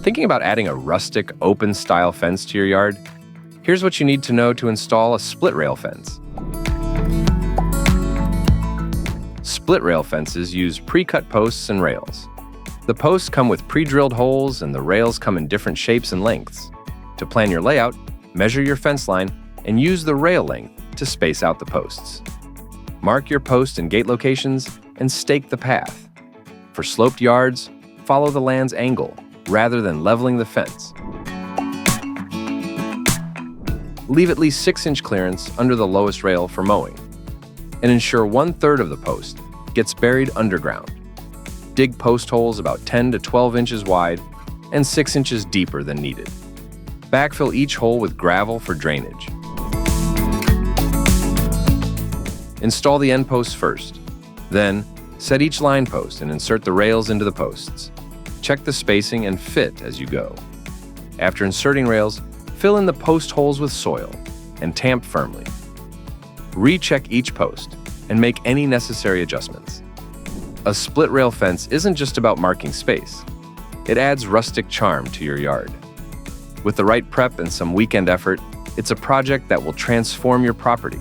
Thinking about adding a rustic, open-style fence to your yard? Here's what you need to know to install a split-rail fence. Split-rail fences use pre-cut posts and rails. The posts come with pre-drilled holes and the rails come in different shapes and lengths. To plan your layout, measure your fence line and use the rail length to space out the posts. Mark your post and gate locations and stake the path. For sloped yards, follow the land's angle rather than leveling the fence. Leave at least 6-inch clearance under the lowest rail for mowing, and ensure 1/3 of the post gets buried underground. Dig post holes about 10 to 12 inches wide and 6 inches deeper than needed. Backfill each hole with gravel for drainage. Install the end posts first. Then, set each line post and insert the rails into the posts. Check the spacing and fit as you go. After inserting rails, fill in the post holes with soil and tamp firmly. Recheck each post and make any necessary adjustments. A split rail fence isn't just about marking space. It adds rustic charm to your yard. With the right prep and some weekend effort, it's a project that will transform your property.